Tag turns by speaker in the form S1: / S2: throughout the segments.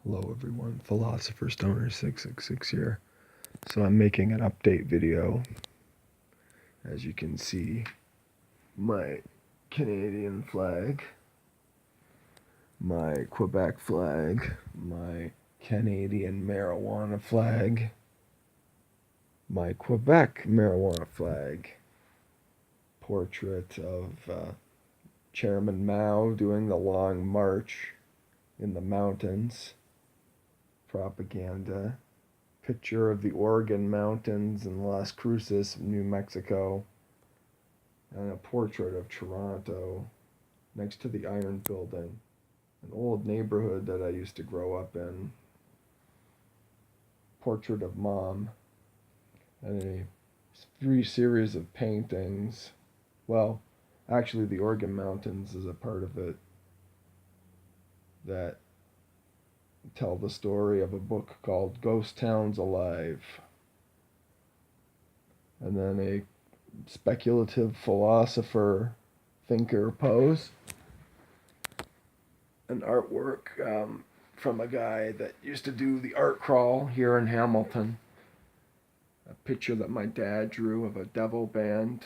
S1: Hello everyone, Philosopher Stoner 666 here. So I'm making an update video. As you can see, my Canadian flag, my Quebec flag, my Canadian marijuana flag, my Quebec marijuana flag, portrait of Chairman Mao doing the long march in the mountains, propaganda, picture of the Oregon Mountains and Las Cruces, New Mexico, and a portrait of Toronto next to the Iron Building, an old neighborhood that I used to grow up in, portrait of Mom, and a series of paintings. Well, actually the Oregon Mountains is a part of it that tell the story of a book called Ghost Towns Alive. And then a speculative philosopher thinker pose. An artwork from a guy that used to do the art crawl here in Hamilton. A picture that my dad drew of a devil band.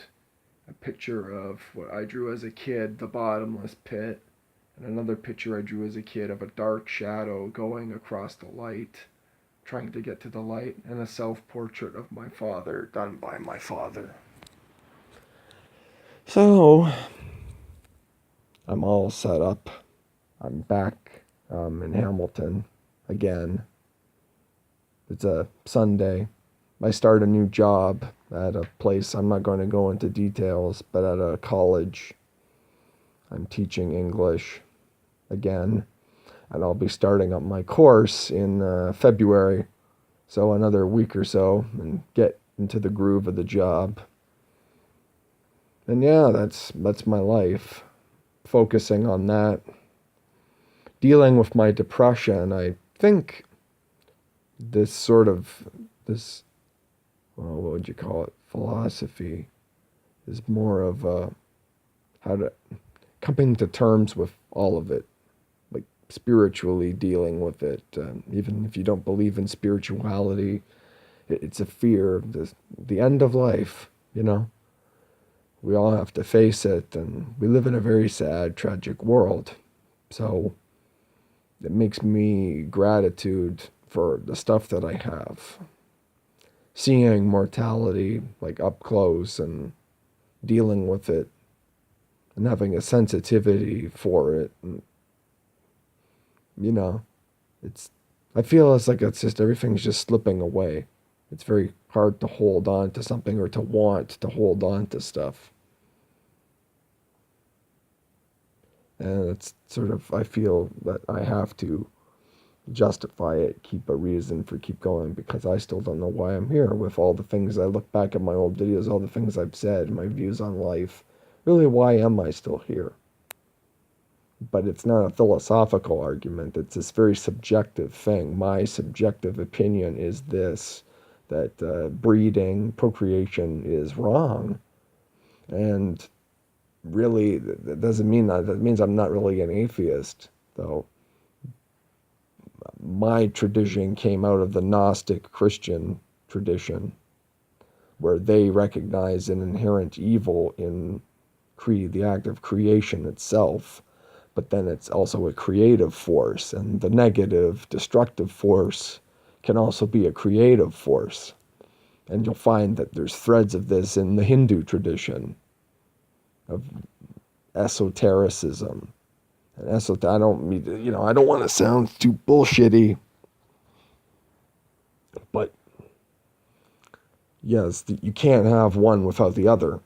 S1: A picture of what I drew as a kid, the bottomless pit. And another picture I drew as a kid of a dark shadow going across the light, trying to get to the light, and a self-portrait of my father, done by my father. So, I'm all set up. I'm back in Hamilton again. It's a Sunday. I start a new job at a place, I'm not going to go into details, but at a college. I'm teaching English again, and I'll be starting up my course in February, so another week or so, and get into the groove of the job. And yeah, that's my life, focusing on that, dealing with my depression. I think this what would you call it, philosophy is more of how to coming to terms with all of it, like spiritually dealing with it. Even if you don't believe in spirituality, it's a fear, the end of life, you know? We all have to face it, and we live in a very sad, tragic world. So it makes me gratitude for the stuff that I have. Seeing mortality like up close and dealing with it and having a sensitivity for it. And, I feel it's just everything's just slipping away. It's very hard to hold on to something or to want to hold on to stuff. And it's I feel that I have to justify it, keep a reason for keep going, because I still don't know why I'm here with all the things I look back at my old videos, all the things I've said, my views on life. Really, why am I still here? But it's not a philosophical argument. It's this very subjective thing. My subjective opinion is this, that breeding, procreation is wrong. And really, that doesn't mean that. That means I'm not really an atheist, though. My tradition came out of the Gnostic Christian tradition, where they recognize an inherent evil in the act of creation itself, but then it's also a creative force, and the negative, destructive force can also be a creative force. And you'll find that there's threads of this in the Hindu tradition of esotericism. And I don't want to sound too bullshitty, but yes, you can't have one without the other.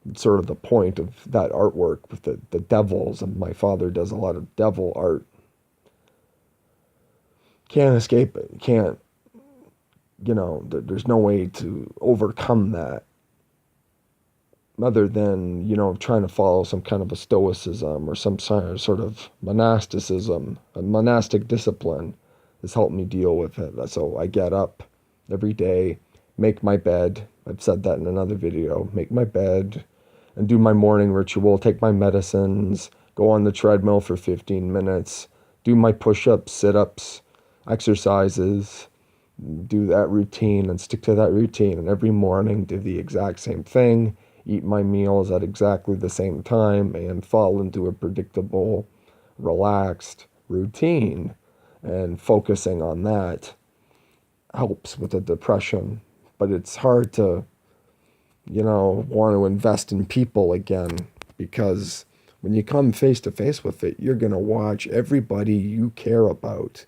S1: It's sort of the point of that artwork with the devils, and my father does a lot of devil art. Can't escape it. Can't, there's no way to overcome that other than, trying to follow some kind of a stoicism or some sort of monasticism. A monastic discipline has helped me deal with it. So I get up every day, make my bed. I've said that in another video. Make my bed and do my morning ritual, take my medicines, go on the treadmill for 15 minutes, do my push-ups, sit-ups, exercises, do that routine and stick to that routine, and every morning do the exact same thing, eat my meals at exactly the same time, and fall into a predictable, relaxed routine. And focusing on that helps with the depression. But it's hard to, want to invest in people again, because when you come face to face with it, you're going to watch everybody you care about,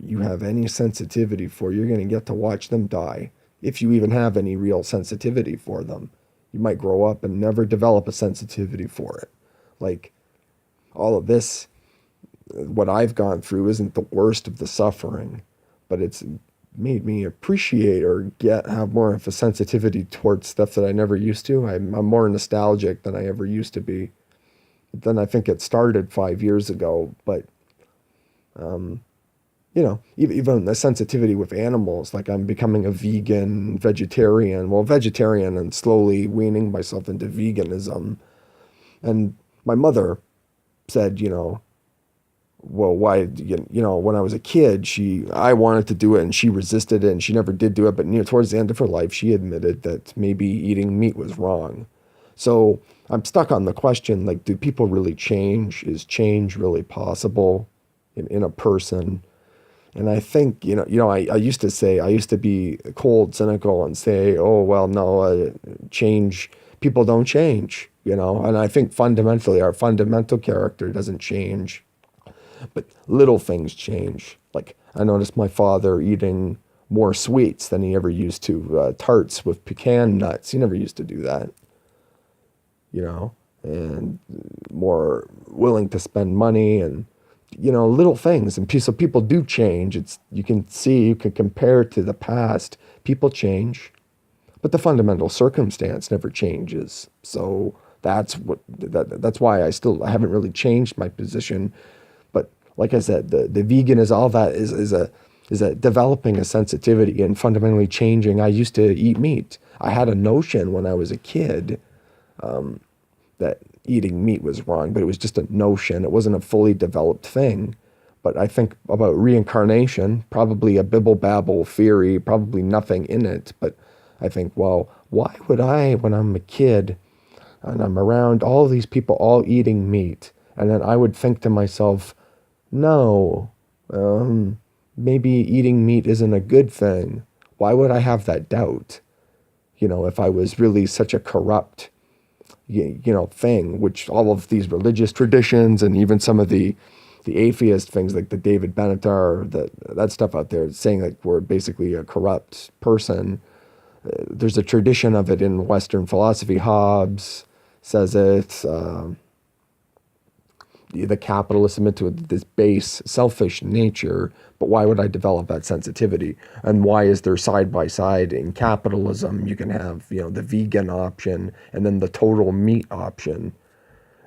S1: you have any sensitivity for, you're going to get to watch them die. If you even have any real sensitivity for them, you might grow up and never develop a sensitivity for it. Like, all of this, what I've gone through isn't the worst of the suffering, but it's made me appreciate or have more of a sensitivity towards stuff that I never used to. I'm more nostalgic than I ever used to be. Then I think it started 5 years ago, but even the sensitivity with animals, like I'm becoming a vegetarian and slowly weaning myself into veganism. And my mother said, well, why, when I was a kid, I wanted to do it and she resisted it and she never did do it. But towards the end of her life, she admitted that maybe eating meat was wrong. So I'm stuck on the question, like, do people really change? Is change really possible in a person? And I think, I used to be cold, cynical and say, oh, well, no, people don't change, and I think fundamentally our fundamental character doesn't change, but little things change. Like, I noticed my father eating more sweets than he ever used to, tarts with pecan nuts. He never used to do that, and more willing to spend money and, little things. And so people do change. You can compare to the past. People change, but the fundamental circumstance never changes. So that's why I haven't really changed my position. But like I said, the vegan is all that is a developing a sensitivity and fundamentally changing. I used to eat meat. I had a notion when I was a kid that eating meat was wrong, but it was just a notion. It wasn't a fully developed thing. But I think about reincarnation, probably a bibble-babble theory, probably nothing in it. But I think, well, why would I, when I'm a kid and I'm around all these people all eating meat, and then I would think to myself, no, maybe eating meat isn't a good thing. Why would I have that doubt? If I was really such a corrupt thing, which all of these religious traditions and even some of the atheist things like the David Benatar, that stuff out there saying like we're basically a corrupt person. There's a tradition of it in Western philosophy. Hobbes says it. The capitalists admit to this base, selfish nature, but why would I develop that sensitivity? And why is there side by side in capitalism? You can have, the vegan option and then the total meat option.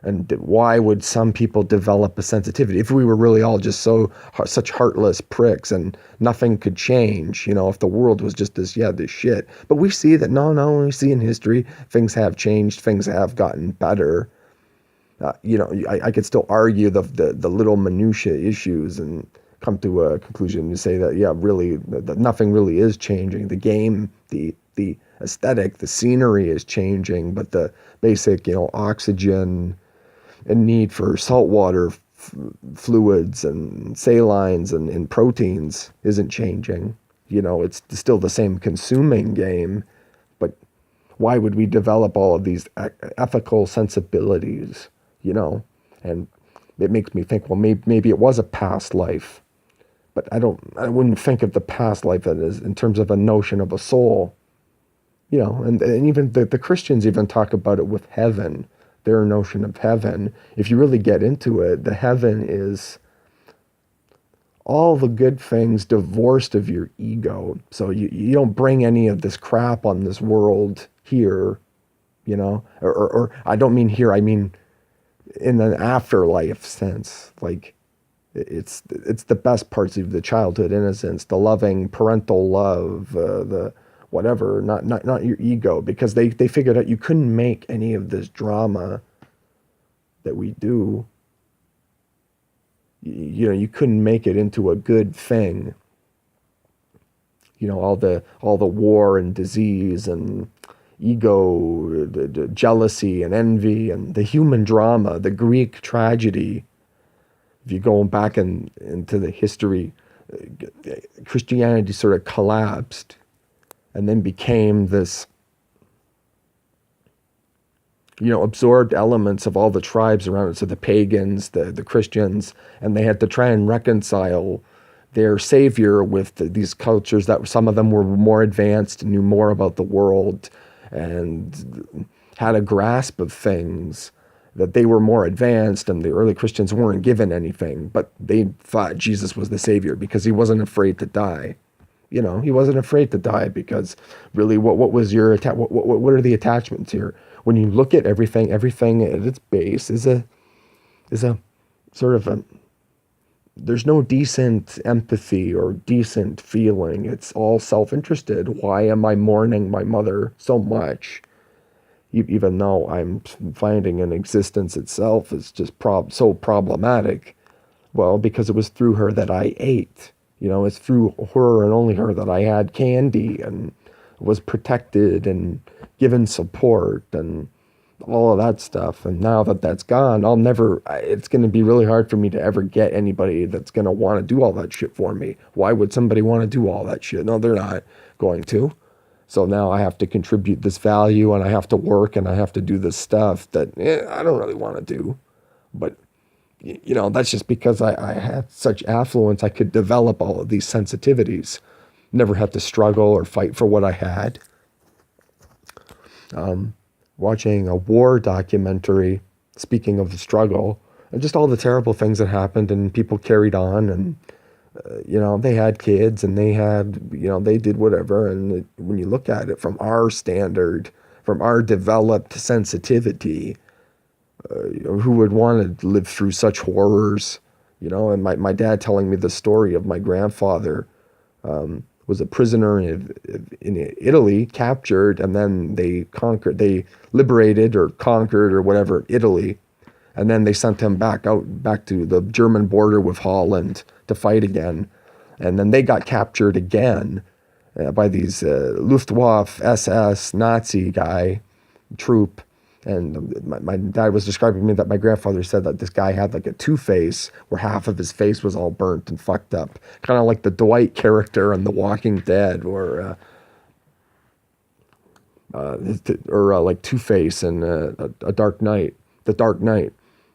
S1: And why would some people develop a sensitivity? If we were really all just such heartless pricks and nothing could change, if the world was just this shit. But we see that, no, we see in history, things have changed, things have gotten better. I could still argue the little minutiae issues and come to a conclusion to say that, really, that nothing really is changing. The game, the aesthetic, the scenery is changing, but the basic, oxygen and need for saltwater fluids and salines and proteins isn't changing. It's still the same consuming game, but why would we develop all of these ethical sensibilities? And it makes me think, well, maybe it was a past life, but I wouldn't think of the past life as in terms of a notion of a soul, and even the Christians even talk about it with heaven, their notion of heaven. If you really get into it, the heaven is all the good things divorced of your ego. So you don't bring any of this crap on this world here, or I don't mean here, I mean in an afterlife sense. Like it's the best parts of the childhood innocence, the loving parental love, the whatever, not your ego, because they figured out you couldn't make any of this drama that we do You couldn't make it into a good thing. All the war and disease and ego, the jealousy and envy and the human drama, the Greek tragedy. If you go back into the history, Christianity sort of collapsed and then became this, absorbed elements of all the tribes around it. So the pagans, the Christians, and they had to try and reconcile their savior with these cultures that some of them were more advanced, knew more about the world, and had a grasp of things, that they were more advanced, and the early Christians weren't given anything, but they thought Jesus was the savior because he wasn't afraid to die. He wasn't afraid to die because really, what was your what are the attachments here? When you look at everything at its base is a sort of a, there's no decent empathy or decent feeling. It's all self-interested. Why am I mourning my mother so much? Even though I'm finding an existence itself is just so problematic. Well, because it was through her that I ate. It's through her and only her that I had candy and was protected and given support and all of that stuff. And now that that's gone, it's going to be really hard for me to ever get anybody that's going to want to do all that shit for me. Why would somebody want to do all that shit? No, they're not going to. So now I have to contribute this value and I have to work and I have to do this stuff that I don't really want to do. But, that's just because I had such affluence. I could develop all of these sensitivities. Never had to struggle or fight for what I had. Watching a war documentary, speaking of the struggle, and just all the terrible things that happened and people carried on and, they had kids and they had, they did whatever. And when you look at it from our standard, from our developed sensitivity, who would want to live through such horrors, and my dad telling me the story of my grandfather, was a prisoner in Italy, captured, and then they liberated or conquered or whatever Italy, and then they sent him back to the German border with Holland to fight again, and then they got captured again by these Luftwaffe SS Nazi troop. And my dad was describing to me that my grandfather said that this guy had like a two-face where half of his face was all burnt and fucked up. Kind of like the Dwight character in The Walking Dead or like Two-Face in a Dark Knight, The Dark Knight.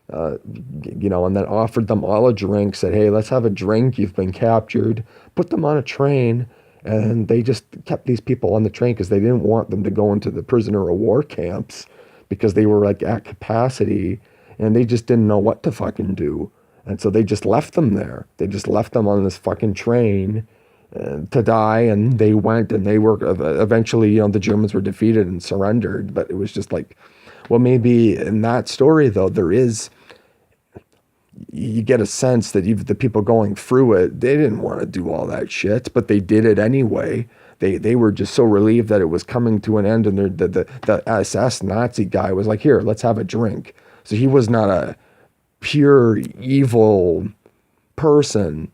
S1: And then offered them all a drink, said, hey, let's have a drink. You've been captured. Put them on a train. And they just kept these people on the train because they didn't want them to go into the prisoner of war camps, because they were like at capacity and they just didn't know what to fucking do. And so they just left them there. They just left them on this fucking train to die. And they went and they were eventually, the Germans were defeated and surrendered. But it was just like, well, maybe in that story though, you get a sense that even the people going through it, they didn't want to do all that shit, but they did it anyway. They were just so relieved that it was coming to an end, and the SS Nazi guy was like, here, let's have a drink. So he was not a pure evil person.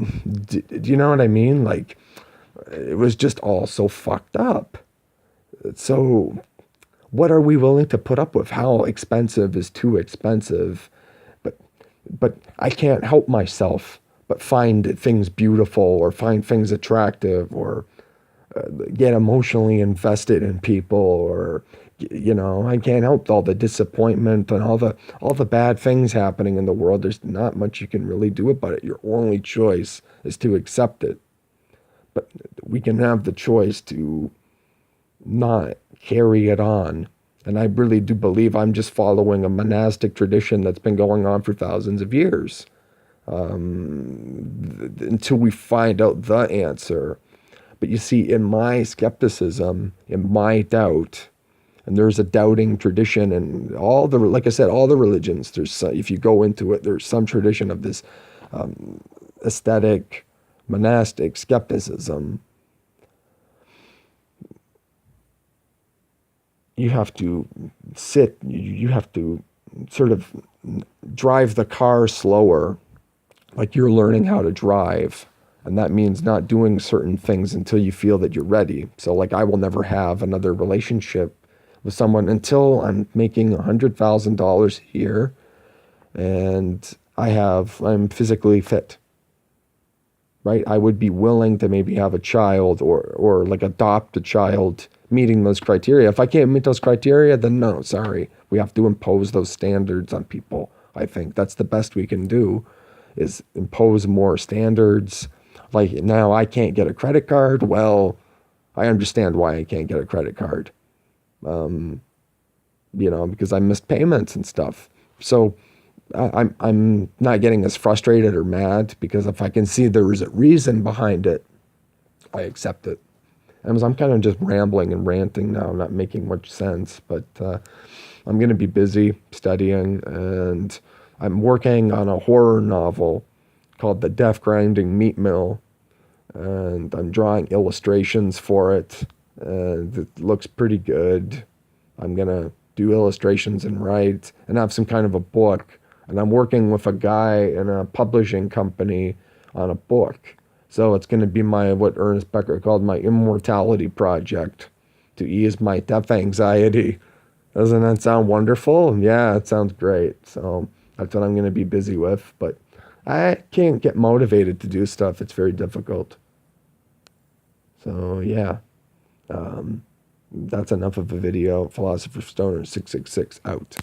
S1: Do you know what I mean? Like, it was just all so fucked up. So what are we willing to put up with? How expensive is too expensive? But I can't help myself but find things beautiful or find things attractive or get emotionally invested in people, or I can't help all the disappointment and all the bad things happening in the world. There's not much you can really do about it. Your only choice is to accept it. But we can have the choice to not carry it on. And I really do believe I'm just following a monastic tradition that's been going on for thousands of years. Until we find out the answer. But you see, in my skepticism, in my doubt, and there's a doubting tradition, and like I said, all the religions, if you go into it, there's some tradition of this ascetic, monastic skepticism. You have to you have to sort of drive the car slower like you're learning how to drive. And that means not doing certain things until you feel that you're ready. So like I will never have another relationship with someone until I'm making $100,000 a year and I'm physically fit, right? I would be willing to maybe have a child or like adopt a child meeting those criteria. If I can't meet those criteria, then no, sorry. We have to impose those standards on people. I think that's the best we can do is impose more standards. Like now I can't get a credit card. Well, I understand why I can't get a credit card. Because I missed payments and stuff. So I'm not getting as frustrated or mad because if I can see there is a reason behind it, I accept it. And I'm kind of just rambling and ranting now, not making much sense, but I'm going to be busy studying and I'm working on a horror novel called The Death Grinding Meat Mill, and I'm drawing illustrations for it, and it looks pretty good. I'm going to do illustrations and write and have some kind of a book. And I'm working with a guy in a publishing company on a book. So it's going to be what Ernest Becker called my immortality project to ease my death anxiety. Doesn't that sound wonderful? Yeah, it sounds great. So that's what I'm going to be busy with. But I can't get motivated to do stuff. It's very difficult. So yeah, that's enough of a video. Philosopher Stoner 666 out.